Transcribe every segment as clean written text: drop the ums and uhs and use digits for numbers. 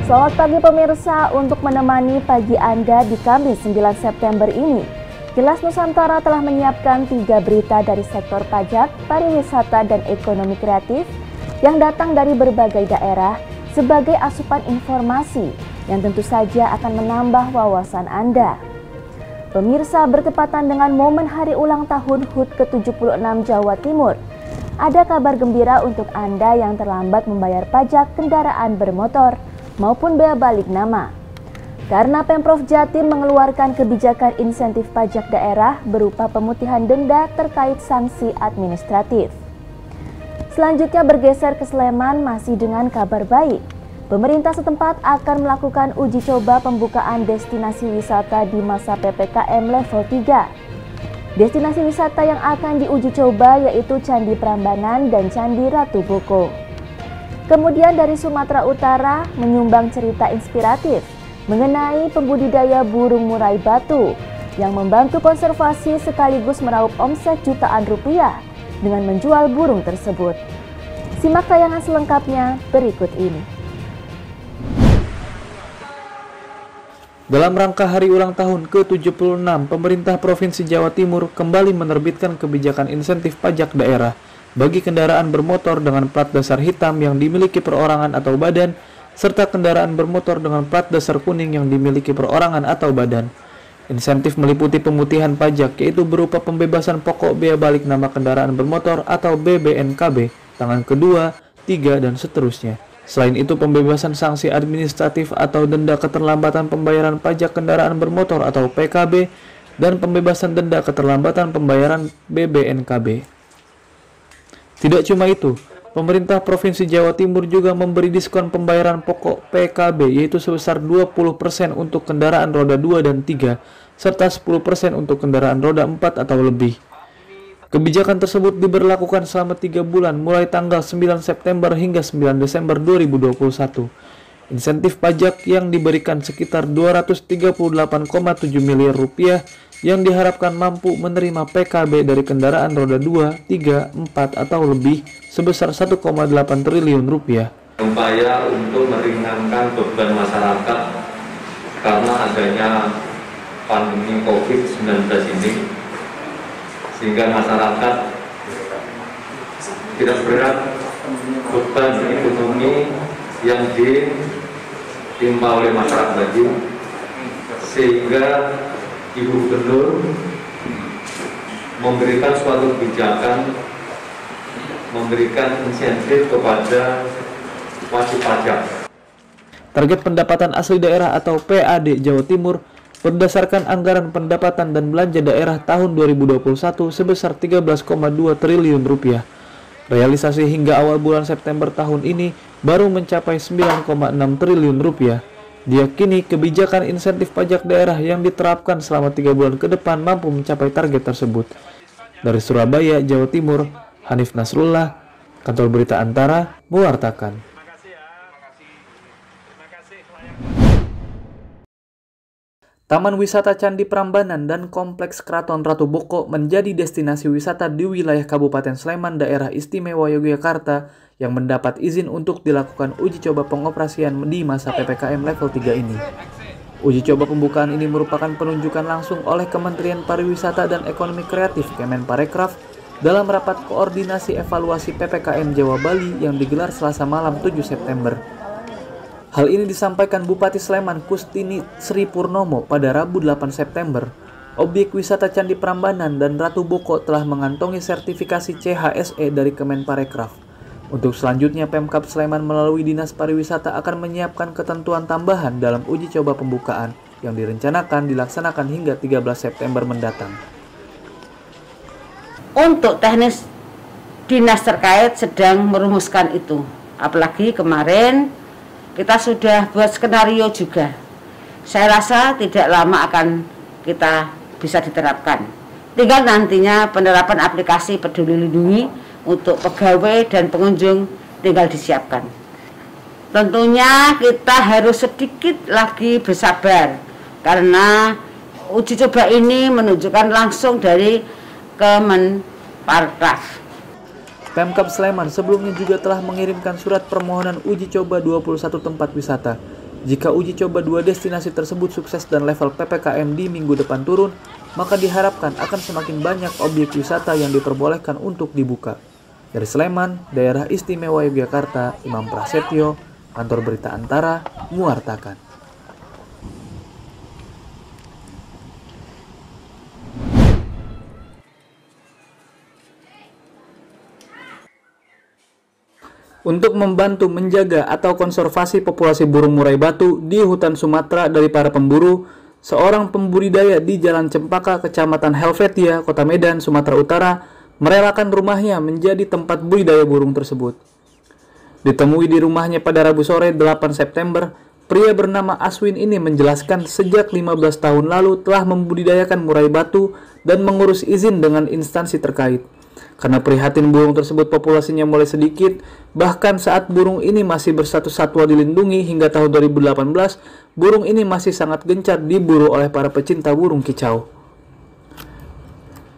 Selamat pagi pemirsa, untuk menemani pagi Anda di Kamis 9 September ini, Kilas Nusantara telah menyiapkan 3 berita dari sektor pajak, pariwisata, dan ekonomi kreatif yang datang dari berbagai daerah sebagai asupan informasi yang tentu saja akan menambah wawasan Anda. Pemirsa, bertepatan dengan momen hari ulang tahun HUT ke-76 Jawa Timur, ada kabar gembira untuk Anda yang terlambat membayar pajak kendaraan bermotor maupun bea balik nama. Karena Pemprov Jatim mengeluarkan kebijakan insentif pajak daerah berupa pemutihan denda terkait sanksi administratif. Selanjutnya bergeser ke Sleman masih dengan kabar baik. Pemerintah setempat akan melakukan uji coba pembukaan destinasi wisata di masa PPKM level 3. Destinasi wisata yang akan diuji coba yaitu Candi Prambanan dan Candi Ratu Boko. Kemudian dari Sumatera Utara menyumbang cerita inspiratif mengenai pembudidaya burung murai batu yang membantu konservasi sekaligus meraup omset jutaan rupiah dengan menjual burung tersebut. Simak tayangan selengkapnya berikut ini. Dalam rangka hari ulang tahun ke-76, pemerintah Provinsi Jawa Timur kembali menerbitkan kebijakan insentif pajak daerah bagi kendaraan bermotor dengan plat dasar hitam yang dimiliki perorangan atau badan, serta kendaraan bermotor dengan plat dasar kuning yang dimiliki perorangan atau badan. Insentif meliputi pemutihan pajak, yaitu berupa pembebasan pokok bea balik nama kendaraan bermotor atau BBNKB, tangan kedua, 3, dan seterusnya. Selain itu, pembebasan sanksi administratif atau denda keterlambatan pembayaran pajak kendaraan bermotor atau PKB, dan pembebasan denda keterlambatan pembayaran BBNKB. Tidak cuma itu, pemerintah Provinsi Jawa Timur juga memberi diskon pembayaran pokok PKB yaitu sebesar 20% untuk kendaraan roda 2 dan 3, serta 10% untuk kendaraan roda 4 atau lebih. Kebijakan tersebut diberlakukan selama 3 bulan mulai tanggal 9 September hingga 9 Desember 2021. Insentif pajak yang diberikan sekitar 238,7 miliar rupiah yang diharapkan mampu menerima PKB dari kendaraan roda 2, 3, 4 atau lebih sebesar 1,8 triliun rupiah. Upaya untuk meringankan beban masyarakat karena adanya pandemi COVID-19 ini, sehingga masyarakat tidak berat beban ekonomi yang ditimpa oleh masyarakat tadi, sehingga Ibu Gubernur memberikan suatu kebijakan, memberikan insentif kepada wajib pajak. Target pendapatan asli daerah atau PAD Jawa Timur berdasarkan anggaran pendapatan dan belanja daerah tahun 2021 sebesar 13,2 triliun rupiah. Realisasi hingga awal bulan September tahun ini baru mencapai 9,6 triliun rupiah. Diyakini kebijakan insentif pajak daerah yang diterapkan selama 3 bulan ke depan mampu mencapai target tersebut. Dari Surabaya, Jawa Timur, Hanif Nasrullah, Kantor Berita Antara, mewartakan. Taman Wisata Candi Prambanan dan Kompleks Keraton Ratu Boko menjadi destinasi wisata di wilayah Kabupaten Sleman, Daerah Istimewa Yogyakarta yang mendapat izin untuk dilakukan uji coba pengoperasian di masa PPKM level 3 ini. Uji coba pembukaan ini merupakan penunjukan langsung oleh Kementerian Pariwisata dan Ekonomi Kreatif Kemenparekraf dalam rapat koordinasi evaluasi PPKM Jawa Bali yang digelar Selasa malam 7 September. Hal ini disampaikan Bupati Sleman Kustini Sri Purnomo pada Rabu 8 September. Objek wisata Candi Prambanan dan Ratu Boko telah mengantongi sertifikasi CHSE dari Kemenparekraf. Untuk selanjutnya, Pemkab Sleman melalui Dinas Pariwisata akan menyiapkan ketentuan tambahan dalam uji coba pembukaan yang direncanakan dilaksanakan hingga 13 September mendatang. Untuk teknis, dinas terkait sedang merumuskan itu. Apalagi kemarin kita sudah buat skenario juga. Saya rasa tidak lama akan kita bisa diterapkan. Tinggal nantinya penerapan aplikasi Peduli Lindungi untuk pegawai dan pengunjung tinggal disiapkan. Tentunya kita harus sedikit lagi bersabar karena uji coba ini menunjukkan langsung dari Kemenparekraf. Pemkab Sleman sebelumnya juga telah mengirimkan surat permohonan uji coba 21 tempat wisata Jika uji coba dua destinasi tersebut sukses dan level PPKM di minggu depan turun, maka diharapkan akan semakin banyak objek wisata yang diperbolehkan untuk dibuka. Dari Sleman, Daerah Istimewa Yogyakarta, Imam Prasetyo, Kantor Berita Antara, mewartakan. Untuk membantu menjaga atau konservasi populasi burung murai batu di hutan Sumatera dari para pemburu, seorang pembudidaya di Jalan Cempaka, Kecamatan Helvetia, Kota Medan, Sumatera Utara, merelakan rumahnya menjadi tempat budidaya burung tersebut. Ditemui di rumahnya pada Rabu sore 8 September, pria bernama Aswin ini menjelaskan sejak 15 tahun lalu telah membudidayakan murai batu dan mengurus izin dengan instansi terkait. Karena prihatin burung tersebut populasinya mulai sedikit, bahkan saat burung ini masih berstatus satwa dilindungi hingga tahun 2018, burung ini masih sangat gencar diburu oleh para pecinta burung kicau.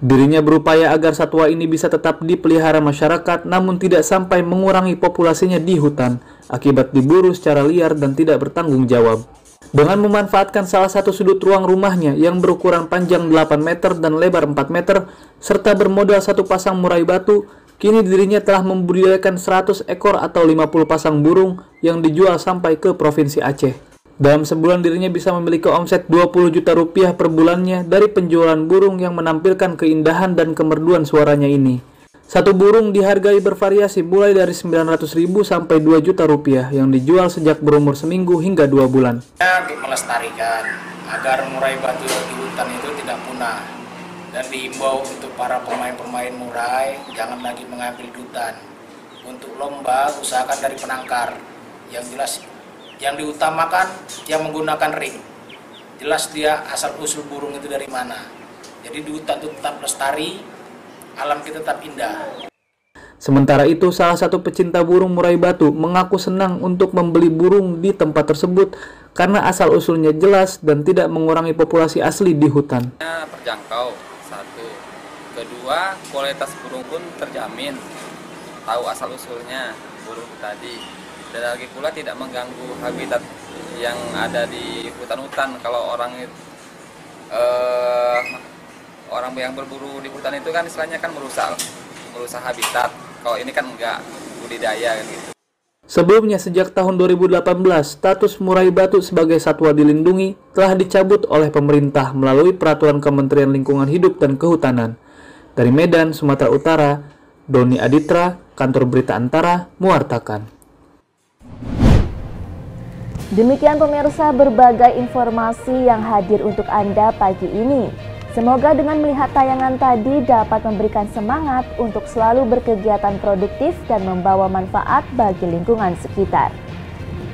Dirinya berupaya agar satwa ini bisa tetap dipelihara masyarakat, namun tidak sampai mengurangi populasinya di hutan, akibat diburu secara liar dan tidak bertanggung jawab. Dengan memanfaatkan salah satu sudut ruang rumahnya yang berukuran panjang 8 meter dan lebar 4 meter, serta bermodal satu pasang murai batu, kini dirinya telah membudidayakan 100 ekor atau 50 pasang burung yang dijual sampai ke Provinsi Aceh. Dalam sebulan dirinya bisa memiliki omset 20 juta rupiah per bulannya dari penjualan burung yang menampilkan keindahan dan kemerduan suaranya ini. Satu burung dihargai bervariasi mulai dari 900.000 sampai 2 juta rupiah yang dijual sejak berumur seminggu hingga 2 bulan. Untuk melestarikan agar murai batu di hutan itu tidak punah, dan diimbau untuk para pemain-pemain murai jangan lagi mengambil dutan. Untuk lomba usahakan dari penangkar yang jelas, yang diutamakan yang menggunakan ring. Jelas dia asal usul burung itu dari mana. Jadi di hutan itu tetap lestari, alam kita tetap indah. Sementara itu, salah satu pecinta burung murai batu mengaku senang untuk membeli burung di tempat tersebut karena asal-usulnya jelas dan tidak mengurangi populasi asli di hutan. Terjangkau, satu. Kedua, kualitas burung pun terjamin. Tahu asal-usulnya burung tadi. Dan lagi pula tidak mengganggu habitat yang ada di hutan-hutan. Kalau orang yang berburu di hutan itu kan istilahnya kan merusak habitat. Kalau ini kan enggak, budidaya kan gitu. Sebelumnya sejak tahun 2018, status murai batu sebagai satwa dilindungi telah dicabut oleh pemerintah melalui peraturan Kementerian Lingkungan Hidup dan Kehutanan. Dari Medan, Sumatera Utara, Doni Aditra, Kantor Berita Antara, mewartakan. Demikian pemirsa berbagai informasi yang hadir untuk Anda pagi ini. Semoga dengan melihat tayangan tadi dapat memberikan semangat untuk selalu berkegiatan produktif dan membawa manfaat bagi lingkungan sekitar.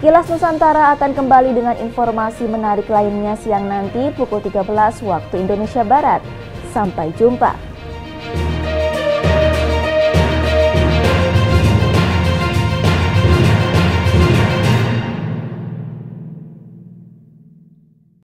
Kilas Nusantara akan kembali dengan informasi menarik lainnya siang nanti pukul 13 waktu Indonesia Barat. Sampai jumpa.